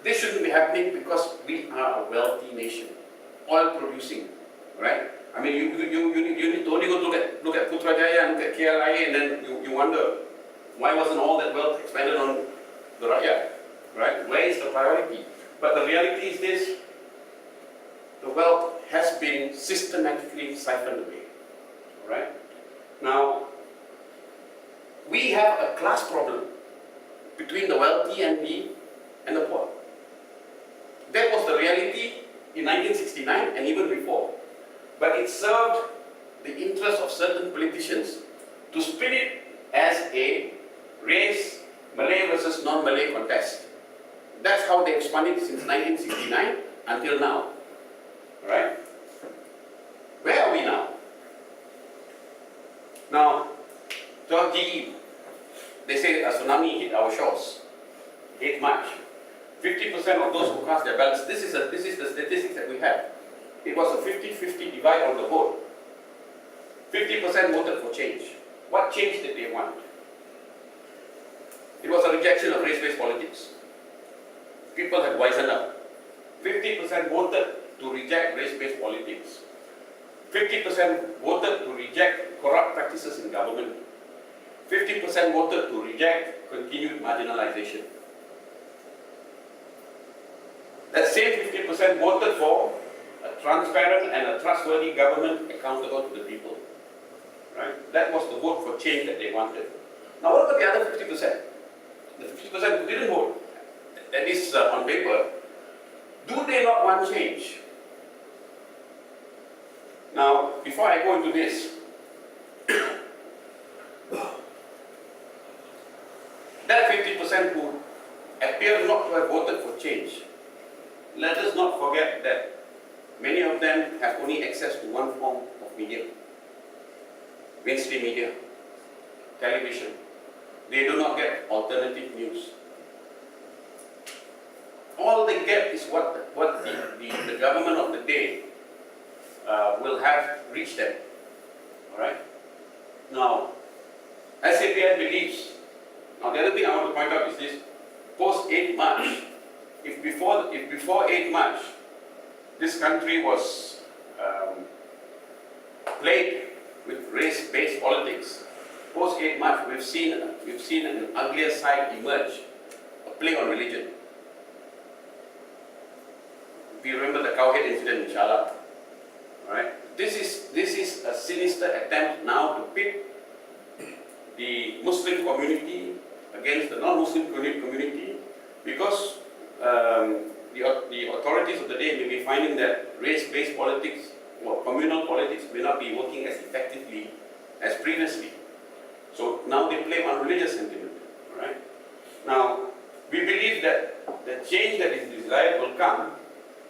This shouldn't be happening because we are a wealthy nation, oil producing, right? I mean, you need to only go look at Putrajaya and look at KLIA, and then you wonder, why wasn't all that wealth expended on the Rakyat, right? Where is the priority? But the reality is this: the wealth has been systematically siphoned away, all right? Now, we have a class problem between the wealthy and the poor. That was the reality in 1969 and even before. But it served the interests of certain politicians to spin it as a race, Malay versus non-Malay contest. That's how they spun it since 1969 until now. Right? Where are we now? Now, 12 GE, they say a tsunami hit our shores. 8 March. 50% of those who cast their ballots, this is the statistics that we have. It was a 50-50 divide on the vote. 50% voted for change. What change did they want? It was a rejection of race-based politics. People had wisened up. 50% voted to reject race-based politics. 50% voted to reject corrupt practices in government. 50% voted to reject continued marginalization. That same 50% voted for a transparent and a trustworthy government accountable to the people. Right? That was the vote for change that they wanted. Now what about the other 50%? The 50% who didn't vote, that is on paper, do they not want change? Now, before I go into this, that 50% who appear not to have voted for change, let us not forget that many of them have only access to one form of media. Mainstream media, television. They do not get alternative news. All they get is what the government of the day will have reached them. Alright? Now, SABM believes, now the other thing I want to point out is this: post 8 March, if before 8 March, this country was plagued with race-based politics, post 8 March, we've seen an uglier side emerge, a play on religion. We remember the cowhead incident in Shala. Right? This is a sinister attempt now to pit the Muslim community against the non-Muslim community, because the authorities of the day may be finding that race-based politics or communal politics may not be working as effectively as previously. So now they play on religious sentiment. Right? Now, we believe that the change that is desired will come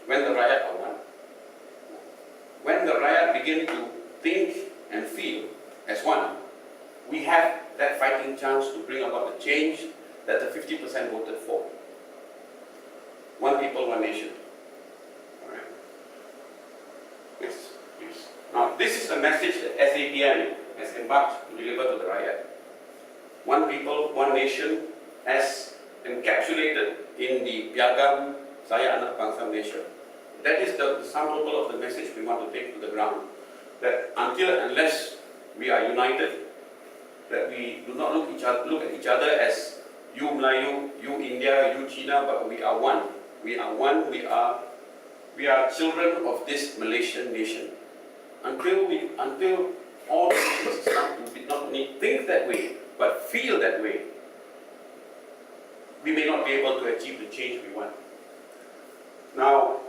when the Rakyat are one. When the Rakyat begin to think and feel as one, we have that fighting chance to bring about the change that the 50% voted for. One people, one nation. All right. Yes, please. Now, this is the message that SABM has embarked to deliver to the Rakyat. One people, one nation, as encapsulated in the Piagam Saya Anak Bangsa Malaysia. That is the sum total of the message we want to take to the ground. That unless we are united, that we do not look at each other as you Melayu, you India, you China, but we are one. We are one. We are children of this Malaysian nation. Until all the nations start to not only think that way, but feel that way, we may not be able to achieve the change we want. Now,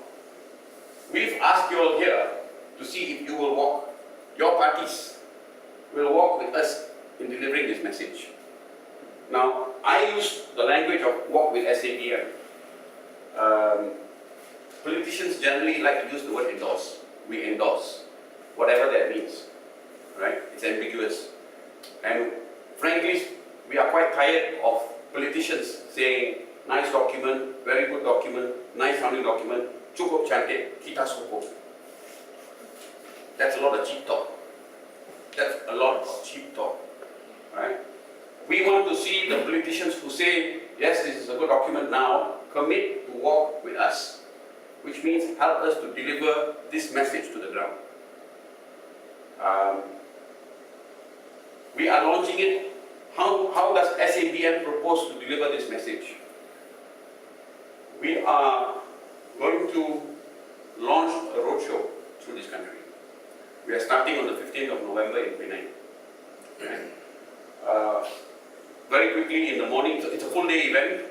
we've asked you all here to see if you will walk, your parties will walk with us in delivering this message. Now, I use the language of walk with SABM. Politicians generally like to use the word endorse. We endorse, whatever that means. Right? It's ambiguous. And frankly, we are quite tired of politicians saying, nice document, very good document, nice sounding document, cukup cantik, kita sokong. That's a lot of cheap talk. That's a lot of cheap talk. Right? We want to see the politicians who say, yes, this is a good document now, commit to walk with us, which means help us to deliver this message to the ground. We are launching it. How does SABM propose to deliver this message? We are going to launch a roadshow through this country. We are starting on the 15th of November in Penang. Very quickly in the morning, it's a full day event.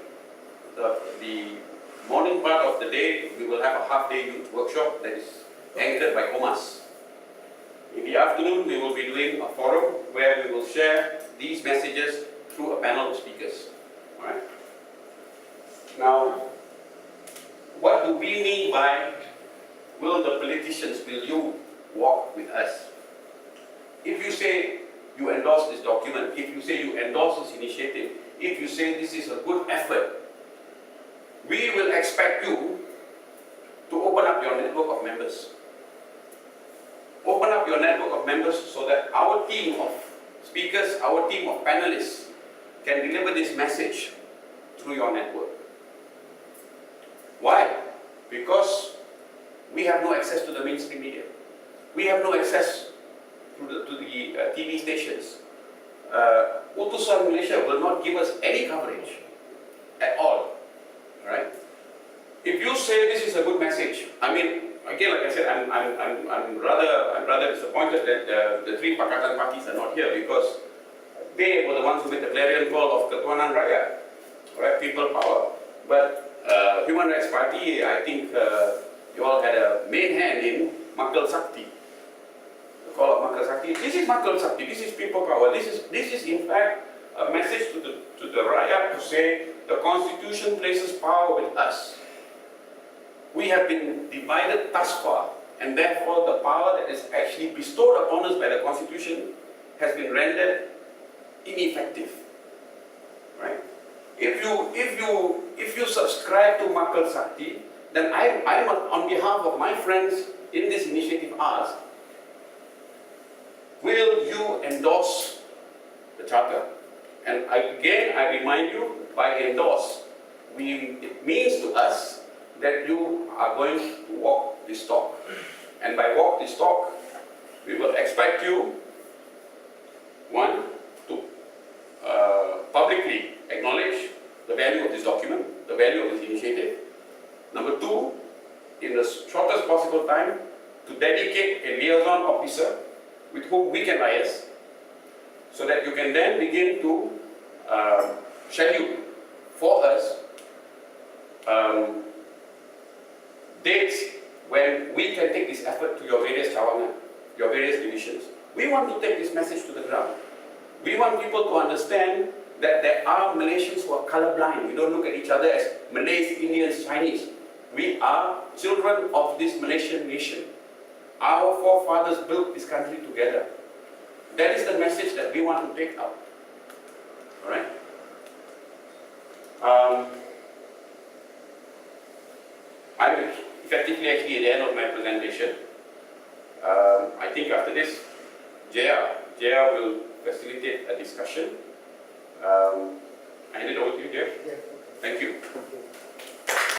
The morning part of the day, we will have a half-day youth workshop that is anchored by OMAS. In the afternoon, we will be doing a forum where we will share these messages through a panel of speakers. All right. Now, what do we mean by will the politicians, will you walk with us? If you say you endorse this document, if you say you endorse this initiative, if you say this is a good effort, we will expect you to open up your network of members. Open up your network of members so that our team of speakers, our team of panelists can deliver this message through your network. Why? Because we have no access to the mainstream media. We have no access to the TV stations. Utusan Malaysia will not give us any coverage at all. Right? If you say this is a good message, I mean, again, like I said, I'm rather disappointed that the three Pakatan parties are not here, because they were the ones who made the clarion call of Ketuhanan Rakyat, right? People power. But Human Rights Party, I think you all had a main hand in Makal Sakti. The call of Makal Sakti. This is Makal Sakti. This is people power. This is in fact a message to the Rakyat to say the Constitution places power with us. We have been divided thus far, and therefore the power that is actually bestowed upon us by the Constitution has been rendered ineffective. Right? If you subscribe to Makal Sakti, then I must, on behalf of my friends in this initiative, ask, will you endorse the Charter? And again, I remind you, by endorse, it means to us that you are going to walk this talk. And by walk this talk, we will expect you, one, to publicly acknowledge the value of this document, the value of this initiative. Number two, in the shortest possible time, to dedicate a liaison officer with whom we can liaise, so that you can then begin to schedule for us dates when we can take this effort to your various cawangan, your various divisions. We want to take this message to the ground. We want people to understand that there are Malaysians who are colorblind. We don't look at each other as Malays, Indians, Chinese. We are children of this Malaysian nation. Our forefathers built this country together. That is the message that we want to take out. All right? I'm effectively actually at the end of my presentation. I think after this, Jaya will facilitate a discussion. I hand it over to you, Jaya. Yeah. Thank you. Thank you.